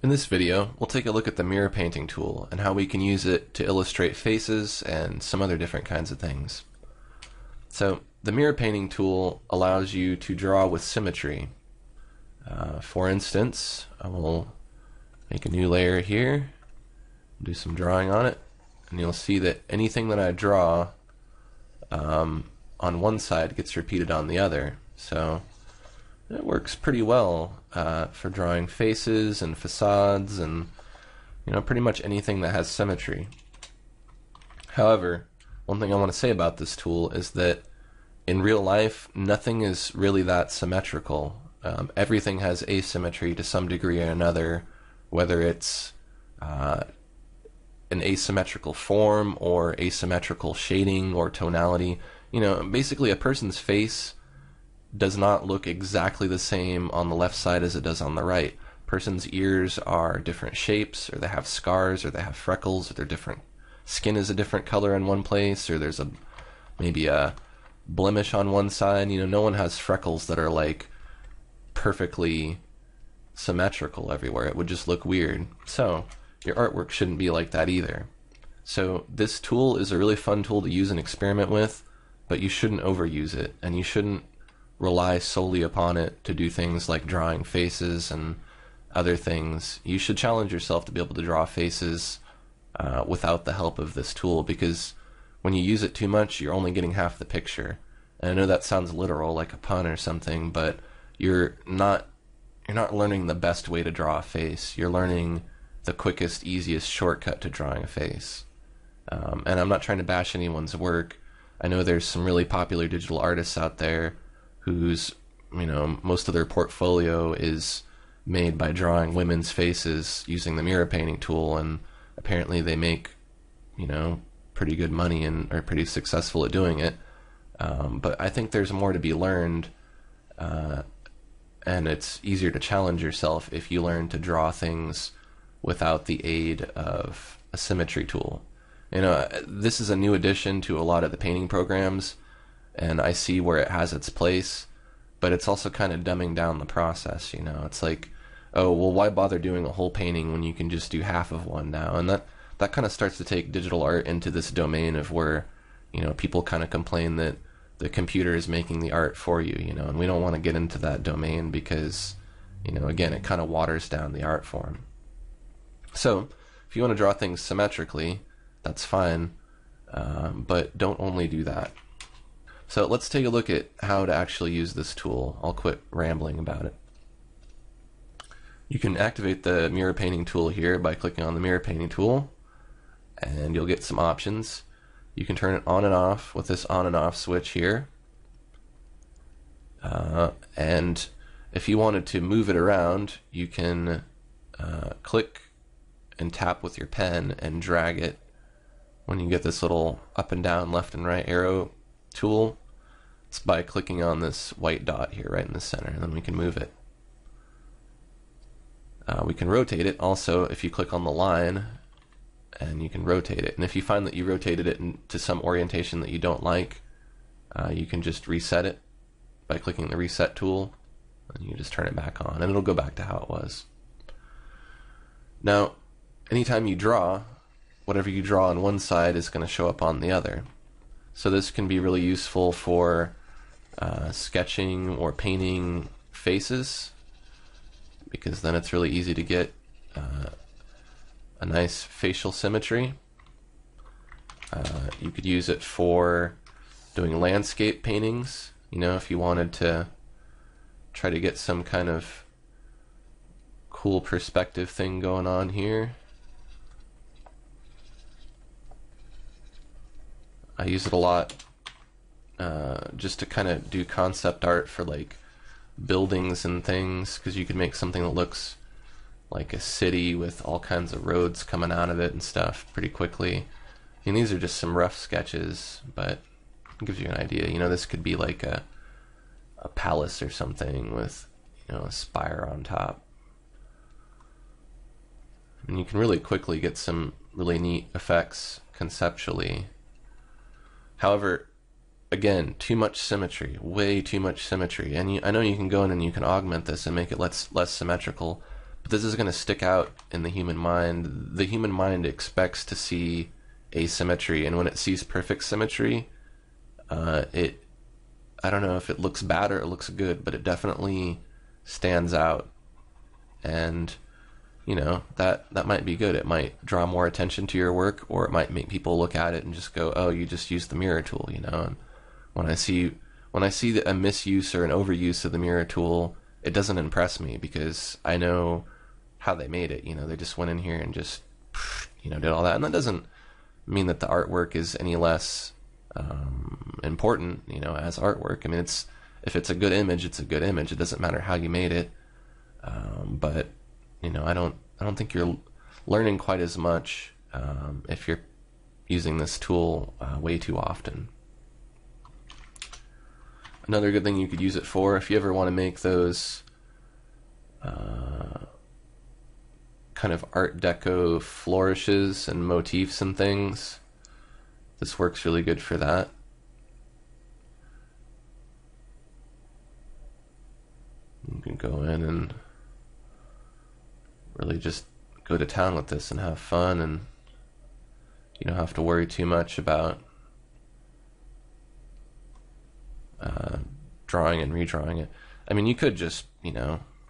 In this video, we'll take a look at the mirror painting tool and how we can use it to illustrate faces and some other different kinds of things. So, the mirror painting tool allows you to draw with symmetry. For instance, I will make a new layer here, do some drawing on it, and you'll see that anything that I draw on one side gets repeated on the other. So it works pretty well for drawing faces and facades and pretty much anything that has symmetry. However, one thing I want to say about this tool is that in real life nothing is really that symmetrical. Everything has asymmetry to some degree or another, whether it's an asymmetrical form or asymmetrical shading or tonality. Basically a person's face does not look exactly the same on the left side as it does on the right. Person's ears are different shapes, or they have scars, or they have freckles, or their different skin is a different color in one place, or there's maybe a blemish on one side. No one has freckles that are like perfectly symmetrical everywhere. It would just look weird. So your artwork shouldn't be like that either. So this tool is a really fun tool to use and experiment with, but you shouldn't overuse it, and you shouldn't rely solely upon it to do things like drawing faces and other things. You should challenge yourself to be able to draw faces without the help of this tool, because when you use it too much, you're only getting half the picture. And I know that sounds literal, like a pun or something, but you're not learning the best way to draw a face. You're learning the quickest, easiest shortcut to drawing a face. And I'm not trying to bash anyone's work. I know there's some really popular digital artists out there whose most of their portfolio is made by drawing women's faces using the mirror painting tool, and apparently they make pretty good money and are pretty successful at doing it. But I think there's more to be learned, and it's easier to challenge yourself if you learn to draw things without the aid of a symmetry tool. This is a new addition to a lot of the painting programs, and I see where it has its place, but it's also kind of dumbing down the process. It's like, oh, well, why bother doing a whole painting when you can just do half of one now? And that kind of starts to take digital art into this domain of where people kind of complain that the computer is making the art for you, and we don't want to get into that domain because again, it kind of waters down the art form. So if you want to draw things symmetrically, that's fine, but don't only do that. So let's take a look at how to actually use this tool. I'll quit rambling about it. You can activate the mirror painting tool here by clicking on the mirror painting tool, and you'll get some options. You can turn it on and off with this on and off switch here. And if you wanted to move it around, you can click and tap with your pen and drag it. When you get this little up and down, left and right arrow tool, it's by clicking on this white dot here right in the center, and then we can move it. We can rotate it also if you click on the line, and you can rotate it. And if you find that you rotated it into some orientation that you don't like, you can just reset it by clicking the reset tool, and you just turn it back on, and it'll go back to how it was. Now, anytime you draw, whatever you draw on one side is going to show up on the other. So this can be really useful for sketching or painting faces, because then it's really easy to get a nice facial symmetry. You could use it for doing landscape paintings, if you wanted to try to get some kind of cool perspective thing going on here. I use it a lot just to kind of do concept art for like buildings and things, because you can make something that looks like a city with all kinds of roads coming out of it and stuff pretty quickly. These are just some rough sketches, but it gives you an idea. This could be like a palace or something with a spire on top. And you can really quickly get some really neat effects conceptually. However, again, too much symmetry, way too much symmetry. And I know you can go in and you can augment this and make it less symmetrical, But this is going to stick out in the human mind. The human mind expects to see asymmetry, and when it sees perfect symmetry, I don't know if it looks bad or it looks good, but it definitely stands out. And that might be good. It might draw more attention to your work, or it might make people look at it and just go, "Oh, you just used the mirror tool," And when I see a misuse or an overuse of the mirror tool, it doesn't impress me because I know how they made it. They just went in here and just did all that, and that doesn't mean that the artwork is any less important, as artwork. I mean, if it's a good image, it's a good image. It doesn't matter how you made it. But I don't think you're learning quite as much if you're using this tool way too often. Another good thing you could use it for, if you ever want to make those kind of Art Deco flourishes and motifs and things, this works really good for that. You can go in and really just go to town with this and have fun, and you don't have to worry too much about drawing and redrawing it. I mean, you could just,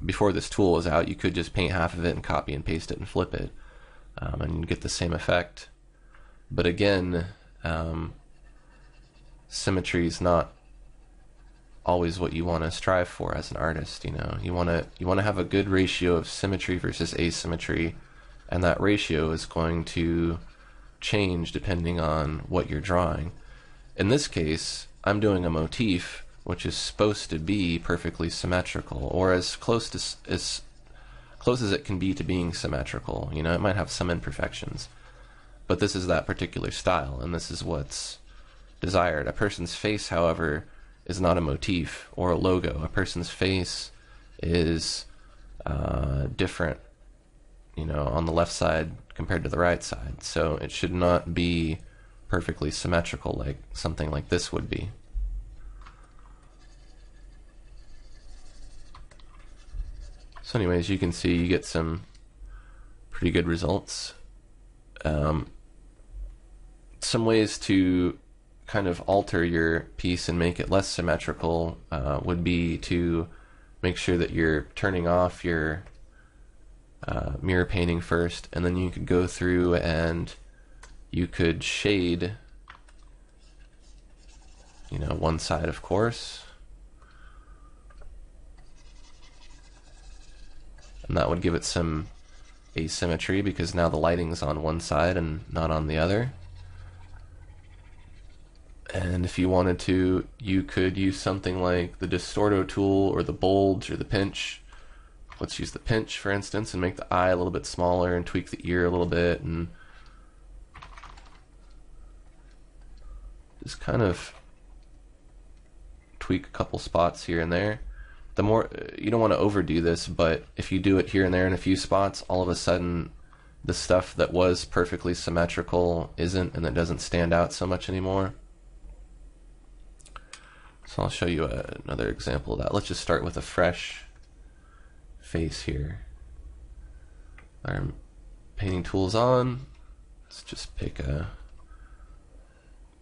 before this tool is out, you could just paint half of it and copy and paste it and flip it, and you get the same effect. But again, symmetry is not always what you want to strive for as an artist. You want to have a good ratio of symmetry versus asymmetry, and that ratio is going to change depending on what you're drawing. In this case, I'm doing a motif which is supposed to be perfectly symmetrical, or as close as it can be to being symmetrical. It might have some imperfections, but this is that particular style, and this is what's desired. A person's face, however, is not a motif or a logo. A person's face is different, on the left side compared to the right side. So it should not be perfectly symmetrical like something like this would be. So anyways, you can see you get some pretty good results. Some ways to kind of alter your piece and make it less symmetrical would be to make sure that you're turning off your mirror painting first, and then you could go through and you could shade one side, of course, and that would give it some asymmetry because now the lighting's on one side and not on the other. And if you wanted to, you could use something like the Distorto tool or the Bulge or the Pinch. Let's use the Pinch, for instance, and make the eye a little bit smaller and tweak the ear a little bit, and just kind of tweak a couple spots here and there. The more, you don't want to overdo this, but if you do it here and there in a few spots, all of a sudden the stuff that was perfectly symmetrical isn't, and it doesn't stand out so much anymore. So I'll show you another example of that. Let's just start with a fresh face here. Our painting tool's on. Let's just pick a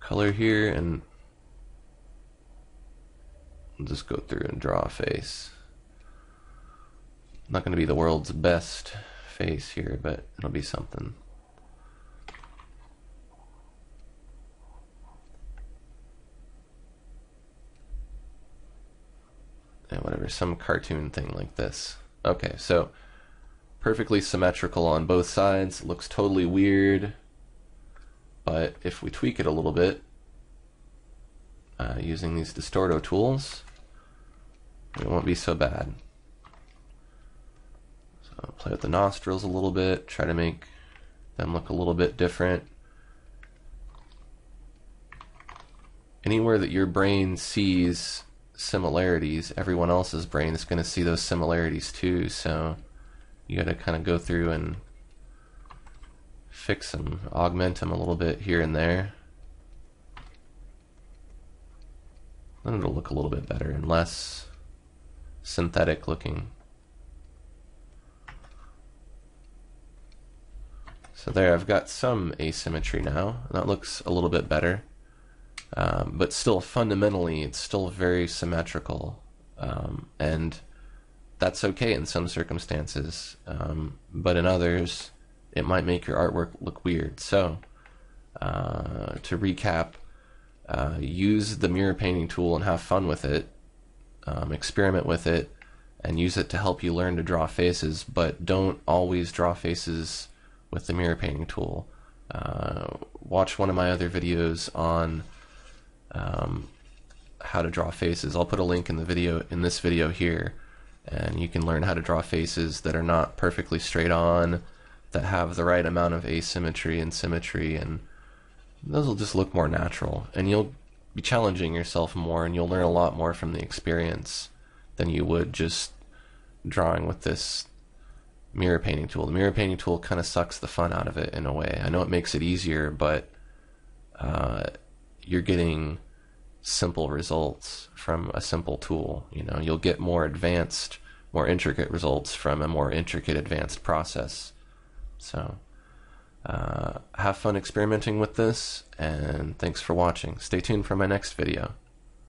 color here and we'll just go through and draw a face. Not going to be the world's best face here, but it'll be something. Yeah, whatever, some cartoon thing like this. Okay, so perfectly symmetrical on both sides. Looks totally weird, but if we tweak it a little bit using these Distorto tools, it won't be so bad. So I'll play with the nostrils a little bit, try to make them look a little bit different. Anywhere that your brain sees similarities, everyone else's brain is going to see those similarities too, so you got to kind of go through and fix them, augment them a little bit here and there. Then it'll look a little bit better and less synthetic looking. So there, I've got some asymmetry now. That looks a little bit better. But still, fundamentally, it's still very symmetrical. And that's okay in some circumstances. But in others, it might make your artwork look weird. So, to recap, use the mirror painting tool and have fun with it. Experiment with it and use it to help you learn to draw faces, but don't always draw faces with the mirror painting tool. Watch one of my other videos on how to draw faces. I'll put a link in the video, in this video here, and you can learn how to draw faces that are not perfectly straight on, that have the right amount of asymmetry and symmetry, and those will just look more natural, and you'll be challenging yourself more, and you'll learn a lot more from the experience than you would just drawing with this mirror painting tool. The mirror painting tool kind of sucks the fun out of it in a way. I know it makes it easier, but you're getting simple results from a simple tool. You know, you'll get more advanced, more intricate results from a more intricate, advanced process. So have fun experimenting with this, and thanks for watching. Stay tuned for my next video.